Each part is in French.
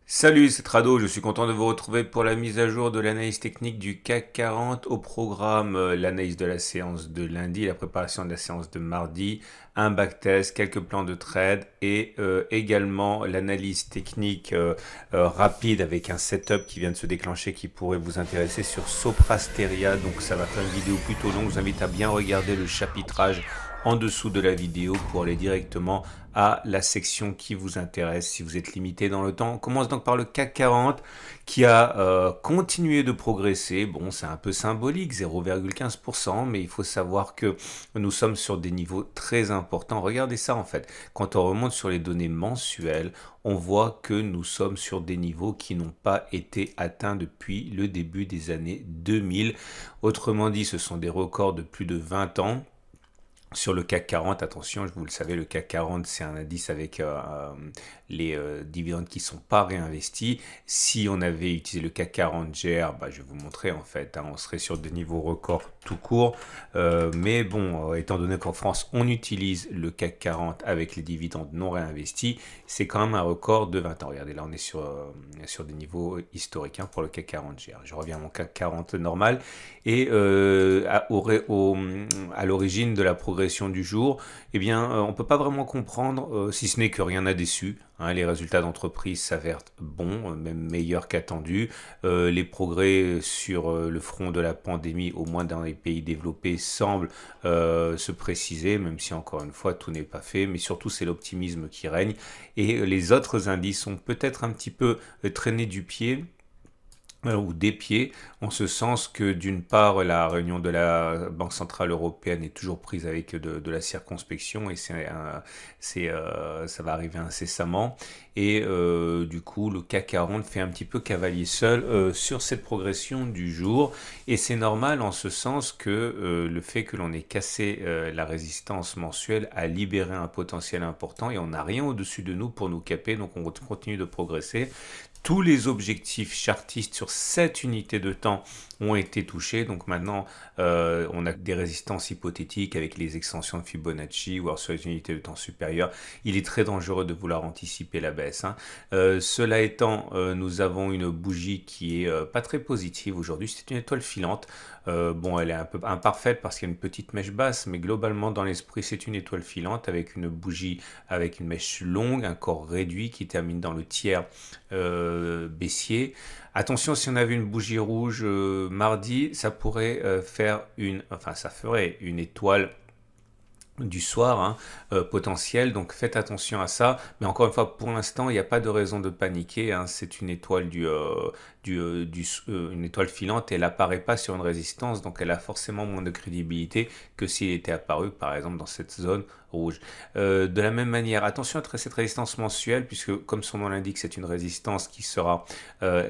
Salut, c'est Trado, je suis content de vous retrouver pour la mise à jour de l'analyse technique du CAC 40 au programme, l'analyse de la séance de lundi, la préparation de la séance de mardi, un backtest, quelques plans de trade et également l'analyse technique rapide avec un setup qui vient de se déclencher qui pourrait vous intéresser sur Soprasteria. Donc ça va faire une vidéo plutôt longue, je vous invite à bien regarder le chapitrage en dessous de la vidéo pour aller directement à la section qui vous intéresse si vous êtes limité dans le temps. On commence donc par le CAC 40 qui a continué de progresser. Bon, c'est un peu symbolique, 0,15%, mais il faut savoir que nous sommes sur des niveaux très importants. Regardez ça en fait. Quand on remonte sur les données mensuelles, on voit que nous sommes sur des niveaux qui n'ont pas été atteints depuis le début des années 2000. Autrement dit, ce sont des records de plus de 20 ans. Sur le CAC 40, attention, vous le savez, le CAC 40, c'est un indice avec les dividendes qui ne sont pas réinvestis. Si on avait utilisé le CAC 40 GR, je vais vous montrer en fait, on serait sur des niveaux records tout court. Mais bon, étant donné qu'en France, on utilise le CAC 40 avec les dividendes non réinvestis, c'est quand même un record de 20 ans. Regardez, là, on est sur des niveaux historiques pour le CAC 40 GR. Je reviens à mon CAC 40 normal. Et à l'origine de la progression du jour, eh bien, on ne peut pas vraiment comprendre, si ce n'est que rien n'a déçu. Les résultats d'entreprise s'avèrent bons, même meilleurs qu'attendus. Les progrès sur le front de la pandémie, au moins dans les pays développés, semblent se préciser, même si encore une fois tout n'est pas fait. Mais surtout, c'est l'optimisme qui règne. Et les autres indices ont peut-être un petit peu traîné du pied ou des pieds, en ce sens que d'une part la réunion de la Banque Centrale Européenne est toujours prise avec de la circonspection et ça va arriver incessamment et du coup le CAC 40 fait un petit peu cavalier seul sur cette progression du jour et c'est normal en ce sens que le fait que l'on ait cassé la résistance mensuelle a libéré un potentiel important et on n'a rien au-dessus de nous pour nous caper, donc on continue de progresser. Tous les objectifs chartistes sur cette unité de temps ont été touchés. Donc maintenant, on a des résistances hypothétiques avec les extensions de Fibonacci ou alors sur les unités de temps supérieures. Il est très dangereux de vouloir anticiper la baisse. Cela étant, nous avons une bougie qui est pas très positive aujourd'hui. C'est une étoile filante. Bon, elle est un peu imparfaite parce qu'il y a une petite mèche basse, mais globalement dans l'esprit, c'est une étoile filante avec une bougie avec une mèche longue, un corps réduit qui termine dans le tiers baissier. Attention, si on avait une bougie rouge mardi, ça pourrait ça ferait une étoile du soir potentiel, donc faites attention à ça, mais encore une fois pour l'instant il n'y a pas de raison de paniquer, c'est une étoile une étoile filante et elle apparaît pas sur une résistance, donc elle a forcément moins de crédibilité que s'il était apparu par exemple dans cette zone rouge. De la même manière, attention à cette résistance mensuelle puisque comme son nom l'indique c'est une résistance qui sera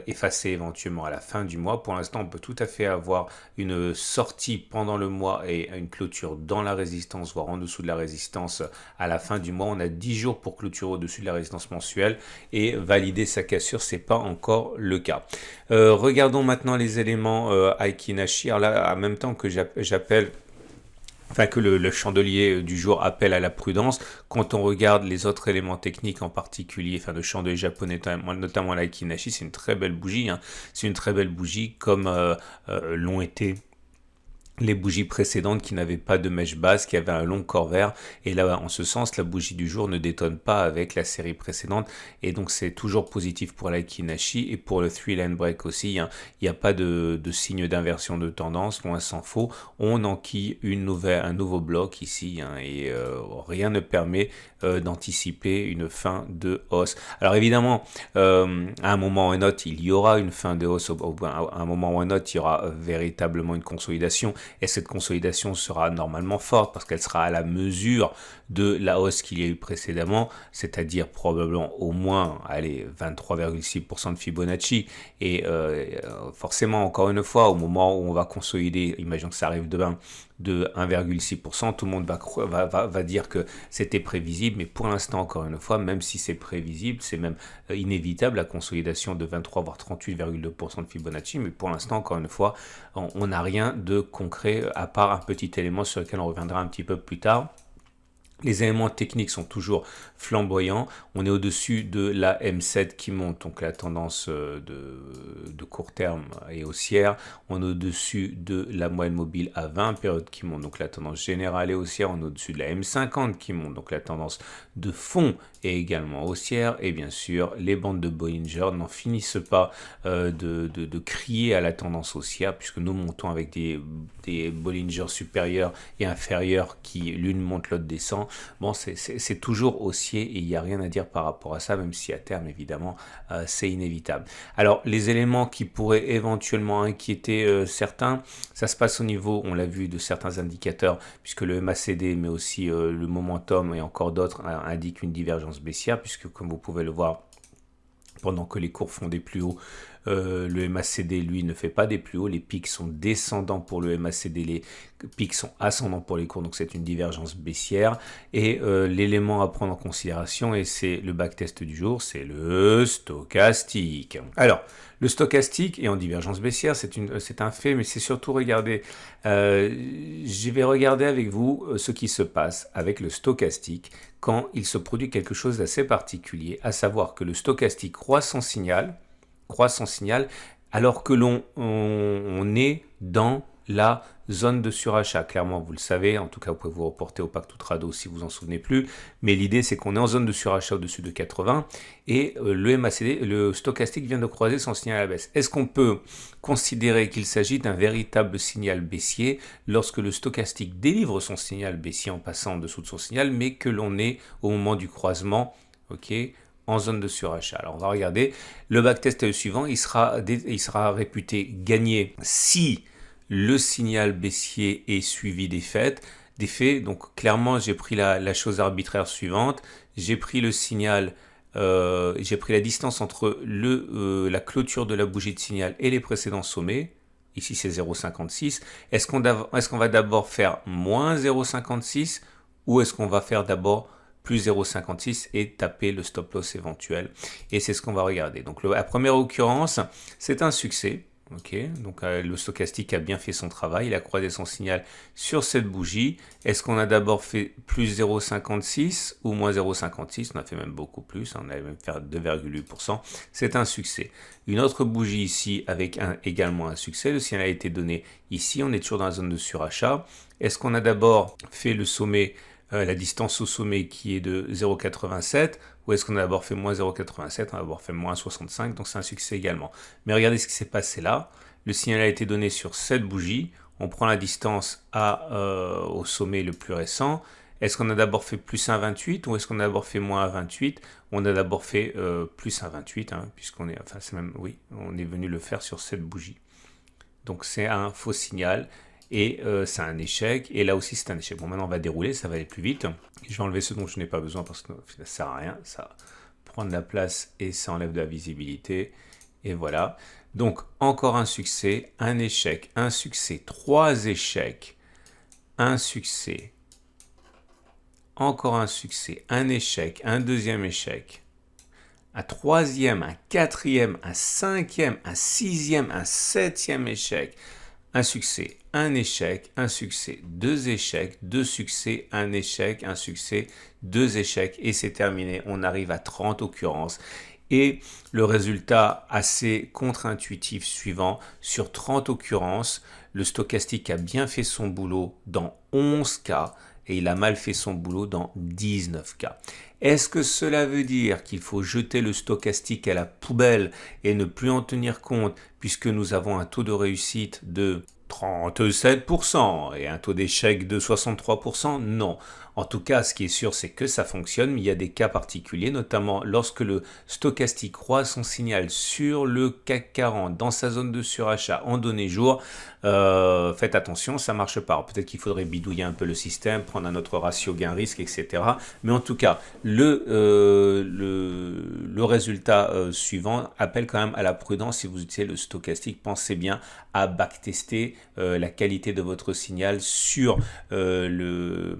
effacée éventuellement à la fin du mois. Pour l'instant on peut tout à fait avoir une sortie pendant le mois et une clôture dans la résistance voire en dessous de la résistance à la fin du mois. On a 10 jours pour clôturer au-dessus de la résistance mensuelle et valider sa cassure, c'est pas encore le cas. Regardons maintenant les éléments Aiki Nashi. Alors là, en même temps que j'appelle que le chandelier du jour appelle à la prudence. Quand on regarde les autres éléments techniques en particulier, le chandelier japonais, notamment l'Aiki Nashi, c'est une très belle bougie. C'est une très belle bougie comme l'ont été les bougies précédentes qui n'avaient pas de mèche basse, qui avaient un long corps vert. Et là, en ce sens, la bougie du jour ne détonne pas avec la série précédente. Et donc, c'est toujours positif pour l'Aiki Nashi et pour le 3-line break aussi. Il n'y a pas de signe d'inversion de tendance, loin s'en faut. On enquille un nouveau bloc ici et rien ne permet d'anticiper une fin de hausse. Alors évidemment, à un moment ou un autre, il y aura une fin de hausse. À un moment ou un autre, il y aura véritablement une consolidation. Et cette consolidation sera normalement forte parce qu'elle sera à la mesure de la hausse qu'il y a eu précédemment, c'est-à-dire probablement au moins 23,6% de Fibonacci. Et forcément, encore une fois, au moment où on va consolider, imaginons que ça arrive demain, de 1,6%, tout le monde va dire que c'était prévisible, mais pour l'instant, encore une fois, même si c'est prévisible, c'est même inévitable, la consolidation de 23 voire 38,2% de Fibonacci, mais pour l'instant, encore une fois, on n'a rien de concret, à part un petit élément sur lequel on reviendra un petit peu plus tard. Les éléments techniques sont toujours flamboyants. On est au-dessus de la M7 qui monte, donc la tendance de court terme est haussière. On est au-dessus de la moyenne mobile à 20 périodes qui monte, donc la tendance générale est haussière. On est au-dessus de la M50 qui monte, donc la tendance de fond est également haussière. Et bien sûr, les bandes de Bollinger n'en finissent pas de crier à la tendance haussière, puisque nous montons avec des Bollinger supérieurs et inférieurs qui l'une monte, l'autre descend. Bon, c'est toujours haussier et il n'y a rien à dire par rapport à ça, même si à terme, évidemment, c'est inévitable. Alors, les éléments qui pourraient éventuellement inquiéter certains, ça se passe au niveau, on l'a vu, de certains indicateurs, puisque le MACD, mais aussi le momentum et encore d'autres indiquent une divergence baissière, puisque comme vous pouvez le voir, pendant que les cours font des plus hauts, le MACD, lui, ne fait pas des plus hauts. Les pics sont descendants pour le MACD, les pics sont ascendants pour les cours, donc c'est une divergence baissière. Et l'élément à prendre en considération, et c'est le backtest du jour, c'est le stochastique. Alors, le stochastique est en divergence baissière, c'est un fait, mais c'est surtout, regardez, je vais regarder avec vous ce qui se passe avec le stochastique quand il se produit quelque chose d'assez particulier, à savoir que le stochastique croît son signal, alors que on est dans la zone de surachat. Clairement, vous le savez, en tout cas, vous pouvez vous reporter au Pacte Trado si vous en souvenez plus, mais l'idée, c'est qu'on est en zone de surachat au-dessus de 80 et le MACD, le stochastique vient de croiser son signal à la baisse. Est-ce qu'on peut considérer qu'il s'agit d'un véritable signal baissier lorsque le stochastique délivre son signal baissier en passant en dessous de son signal, mais que l'on est au moment du croisement, ok, en zone de surachat? Alors on va regarder, le backtest est le suivant, il sera réputé gagné si le signal baissier est suivi des faits. Donc clairement j'ai pris la chose arbitraire suivante, j'ai pris le signal, j'ai pris la distance entre la clôture de la bougie de signal et les précédents sommets. Ici c'est 0,56. Est-ce qu'on va d'abord faire moins 0,56 ou est-ce qu'on va faire d'abord plus 0,56 et taper le stop loss éventuel? Et c'est ce qu'on va regarder. Donc la première occurrence, c'est un succès. Ok, donc le stochastique a bien fait son travail, il a croisé son signal sur cette bougie. Est-ce qu'on a d'abord fait plus 0,56 ou moins 0,56? On a fait même beaucoup plus, on a même fait 2,8%. C'est un succès. Une autre bougie ici avec également un succès. Le signal a été donné ici, on est toujours dans la zone de surachat. Est-ce qu'on a d'abord fait le sommet, la distance au sommet qui est de 0,87, ou est-ce qu'on a d'abord fait moins 0,87, on a d'abord fait moins 65, donc c'est un succès également. Mais regardez ce qui s'est passé là. Le signal a été donné sur cette bougie. On prend la distance au sommet le plus récent. Est-ce qu'on a d'abord fait plus 1,28 ou est-ce qu'on a d'abord fait moins 1,28? On a d'abord fait plus 1,28, hein, puisqu'on est, enfin c'est même, oui, on est venu le faire sur cette bougie. Donc c'est un faux signal. Et c'est un échec, et là aussi c'est un échec. Bon, maintenant on va dérouler, ça va aller plus vite. Je vais enlever ce dont je n'ai pas besoin parce que ça ne sert à rien, ça prend de la place et ça enlève de la visibilité, et voilà. Donc encore un succès, un échec, un succès, 3 échecs, un succès, encore un succès, un échec, un deuxième échec, un troisième, un quatrième, un cinquième, un sixième, un septième échec. Un succès, un échec, un succès, 2 échecs, 2 succès, un échec, un succès, 2 échecs, et c'est terminé. On arrive à 30 occurrences. Et le résultat assez contre-intuitif suivant, sur 30 occurrences, le stochastique a bien fait son boulot dans 11 cas et il a mal fait son boulot dans 19 cas. Est-ce que cela veut dire qu'il faut jeter le stochastique à la poubelle et ne plus en tenir compte puisque nous avons un taux de réussite de 37% et un taux d'échec de 63%? Non. En tout cas, ce qui est sûr, c'est que ça fonctionne, mais il y a des cas particuliers, notamment lorsque le stochastique croise son signal sur le CAC 40 dans sa zone de surachat en données jour. Faites attention, ça ne marche pas. Peut-être qu'il faudrait bidouiller un peu le système, prendre un autre ratio gain-risque, etc. Mais en tout cas, le résultat suivant appelle quand même à la prudence. Si vous utilisez le stochastique, pensez bien à backtester la qualité de votre signal sur le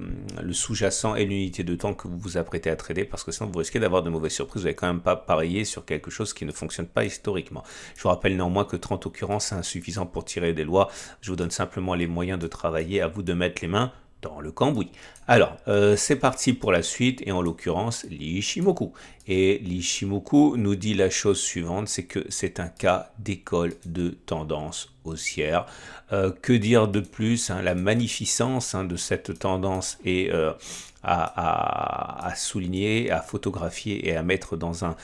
sous-jacent et l'unité de temps que vous vous apprêtez à trader, parce que sinon vous risquez d'avoir de mauvaises surprises. Vous n'avez quand même pas parié sur quelque chose qui ne fonctionne pas historiquement. Je vous rappelle néanmoins que 30 occurrences c'est insuffisant pour tirer des lois. Je vous donne simplement les moyens de travailler, à vous de mettre les mains dans le cambouis. Alors, c'est parti pour la suite, et en l'occurrence, l'Ishimoku. Et l'Ishimoku nous dit la chose suivante, c'est que c'est un cas d'école de tendance haussière. Que dire de plus, hein, la magnificence de cette tendance est à souligner, à photographier et à mettre dans un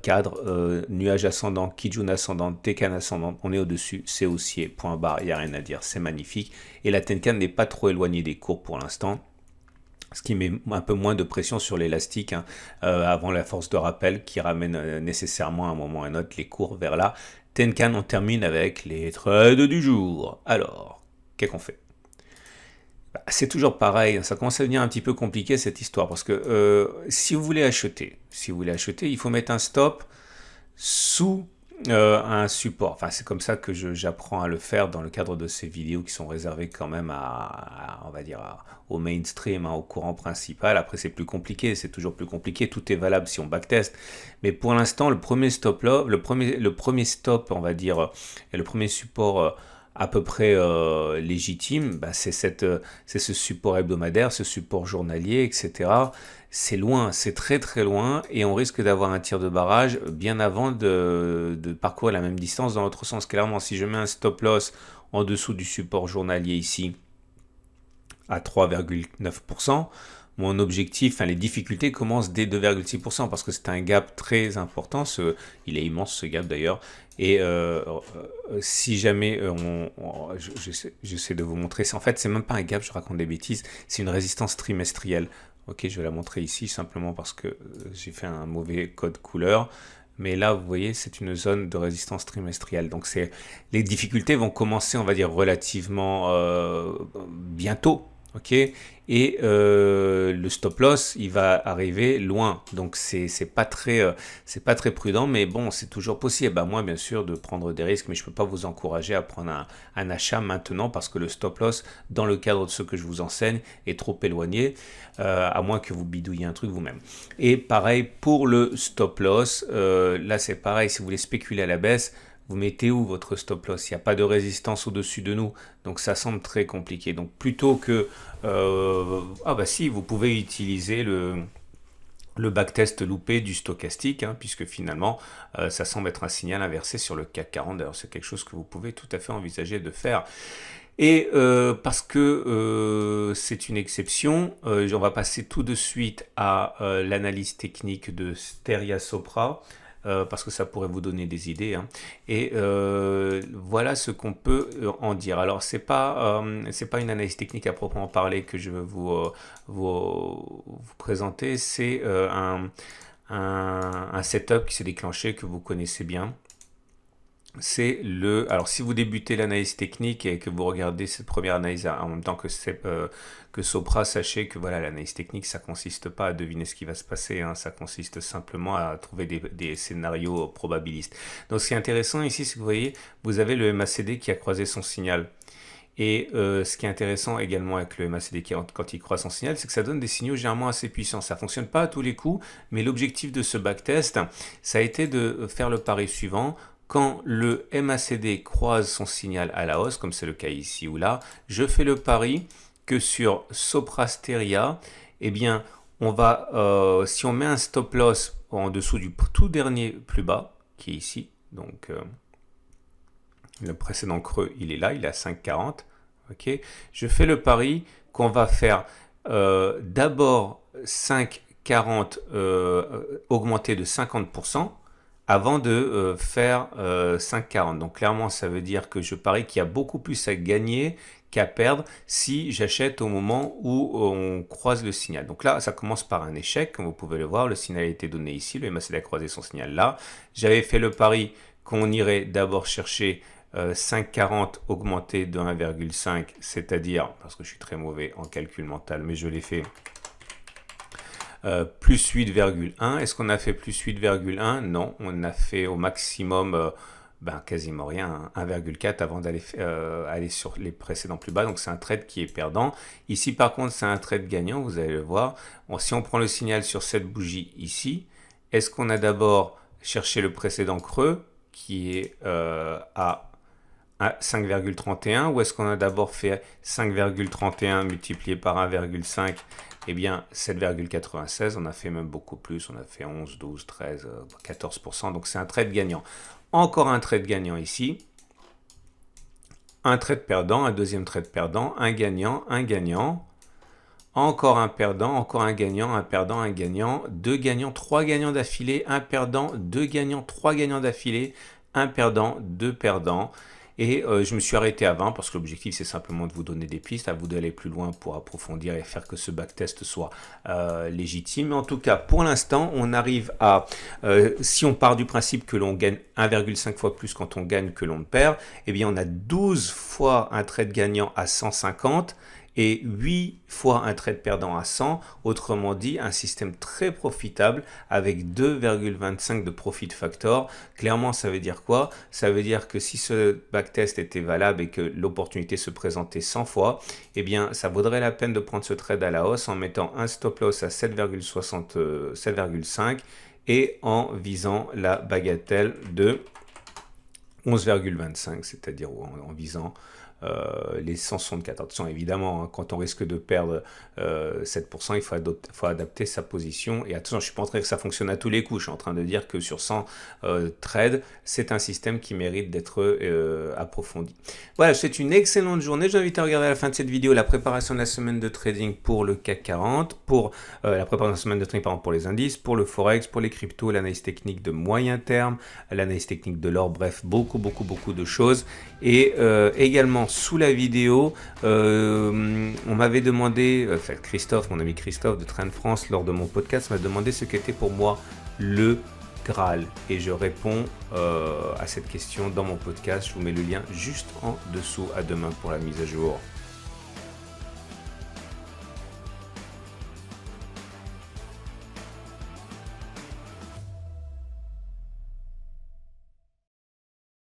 cadre. Nuage ascendant, Kijun ascendant, Tenkan ascendant, on est au-dessus, c'est haussier, point barre, il n'y a rien à dire, c'est magnifique. Et la Tenkan n'est pas trop éloignée des cours pour l'instant, ce qui met un peu moins de pression sur l'élastique avant la force de rappel qui ramène nécessairement à un moment ou à un autre les cours vers là. Tenkan, on termine avec les trades du jour. Alors, qu'est-ce qu'on fait? C'est toujours pareil, ça commence à devenir un petit peu compliqué cette histoire parce que si vous voulez acheter, il faut mettre un stop sous un support. Enfin, c'est comme ça que j'apprends à le faire dans le cadre de ces vidéos qui sont réservées quand même on va dire, au mainstream, au courant principal. Après, c'est plus compliqué, c'est toujours plus compliqué. Tout est valable si on backtest. Mais pour l'instant, le premier stop là, le premier stop, on va dire, et le premier support à peu près légitime, c'est ce support hebdomadaire, ce support journalier, etc. C'est loin, c'est très très loin, et on risque d'avoir un tir de barrage bien avant de parcourir la même distance dans l'autre sens. Clairement, si je mets un stop loss en dessous du support journalier ici, à 3,9%, mon objectif, les difficultés commencent dès 2,6% parce que c'est un gap très important, il est immense ce gap d'ailleurs, et si jamais, j'essaie de vous montrer, en fait c'est même pas un gap, je raconte des bêtises, c'est une résistance trimestrielle. Ok, je vais la montrer ici simplement parce que j'ai fait un mauvais code couleur. Mais là, vous voyez, c'est une zone de résistance trimestrielle. Donc, les difficultés vont commencer, on va dire, relativement bientôt. Ok, et le stop loss il va arriver loin, donc c'est pas très prudent, mais bon, c'est toujours possible à moi bien sûr de prendre des risques, mais je peux pas vous encourager à prendre un achat maintenant parce que le stop loss dans le cadre de ce que je vous enseigne est trop éloigné, à moins que vous bidouillez un truc vous-même. Et pareil pour le stop loss, là c'est pareil, si vous voulez spéculer à la baisse, vous mettez où votre stop loss? Il n'y a pas de résistance au-dessus de nous, donc ça semble très compliqué. Donc plutôt que... si, vous pouvez utiliser le backtest loupé du stochastique, puisque finalement, ça semble être un signal inversé sur le CAC 40. D'ailleurs, c'est quelque chose que vous pouvez tout à fait envisager de faire. Et parce que c'est une exception, on va passer tout de suite à l'analyse technique de Steria Sopra. Parce que ça pourrait vous donner des idées. Et voilà ce qu'on peut en dire. Alors, c'est pas une analyse technique à proprement parler que je veux vous présenter. C'est un setup qui s'est déclenché, que vous connaissez bien. Alors si vous débutez l'analyse technique et que vous regardez cette première analyse en même temps que Sopra, sachez que voilà, l'analyse technique, ça consiste pas à deviner ce qui va se passer, ça consiste simplement à trouver des scénarios probabilistes. Donc ce qui est intéressant ici, c'est que vous voyez, vous avez le MACD qui a croisé son signal. Et ce qui est intéressant également avec le MACD quand il croise son signal, c'est que ça donne des signaux généralement assez puissants. Ça ne fonctionne pas à tous les coups, mais l'objectif de ce backtest, ça a été de faire le pari suivant. Quand le MACD croise son signal à la hausse, comme c'est le cas ici ou là, je fais le pari que sur Sopra Steria, eh bien, on va, si on met un stop loss en dessous du tout dernier plus bas, qui est ici, donc le précédent creux, il est là, il est à 5,40. Okay, je fais le pari qu'on va faire d'abord 5,40 augmenter de 50%, avant de faire 5,40. Donc clairement, ça veut dire que je parie qu'il y a beaucoup plus à gagner qu'à perdre si j'achète au moment où on croise le signal. Donc là, ça commence par un échec, comme vous pouvez le voir. Le signal a été donné ici, le MACD a croisé son signal là. J'avais fait le pari qu'on irait d'abord chercher 5,40 augmenté de 1,5, c'est-à-dire, parce que je suis très mauvais en calcul mental, mais je l'ai fait, plus 8,1. Est-ce qu'on a fait plus 8,1? Non, on a fait au maximum quasiment rien, 1,4 avant d'aller aller sur les précédents plus bas. Donc c'est un trade qui est perdant. Ici par contre c'est un trade gagnant, vous allez le voir. Bon, si on prend le signal sur cette bougie ici, est-ce qu'on a d'abord cherché le précédent creux qui est à à 5,31 ou est-ce qu'on a d'abord fait 5,31 multiplié par 1,5? Eh bien 7,96, on a fait même beaucoup plus, on a fait 11, 12, 13, 14%, donc c'est un trade gagnant. Encore un trade gagnant ici, un trade perdant, un deuxième trade perdant, un gagnant, encore un perdant, encore un gagnant, un perdant, un gagnant, deux gagnants, trois gagnants d'affilée, un perdant, deux gagnants, trois gagnants d'affilée, un perdant, deux perdants. Et je me suis arrêté à 20 parce que l'objectif c'est simplement de vous donner des pistes, à vous d'aller plus loin pour approfondir et faire que ce backtest soit légitime. Mais en tout cas, pour l'instant, on arrive à, si on part du principe que l'on gagne 1,5 fois plus quand on gagne que l'on perd, eh bien on a 12 fois un trade gagnant à 150 et 8 fois un trade perdant à 100, autrement dit un système très profitable avec 2,25 de profit factor. Clairement, ça veut dire quoi? Ça veut dire que si ce backtest était valable et que l'opportunité se présentait 100 fois, eh bien ça vaudrait la peine de prendre ce trade à la hausse en mettant un stop loss à 7,5 et en visant la bagatelle de 11,25, c'est-à-dire en visant les 164. Attention, évidemment, hein, quand on risque de perdre 7%, il faut adapter sa position. Et attention, je ne suis pas en train de dire que ça fonctionne à tous les coups. Je suis en train de dire que sur 100 trades, c'est un système qui mérite d'être approfondi. Voilà, c'est une excellente journée. Je vous invite à regarder à la fin de cette vidéo la préparation de la semaine de trading pour le CAC 40, pour la préparation de la semaine de trading par exemple, pour les indices, pour le Forex, pour les cryptos, l'analyse technique de moyen terme, l'analyse technique de l'or, bref, beaucoup de choses. Et également, sous la vidéo, on m'avait demandé, enfin Christophe, mon ami Christophe de Trend France, lors de mon podcast, m'a demandé ce qu'était pour moi le Graal. Et je réponds à cette question dans mon podcast. Je vous mets le lien juste en dessous. À demain pour la mise à jour.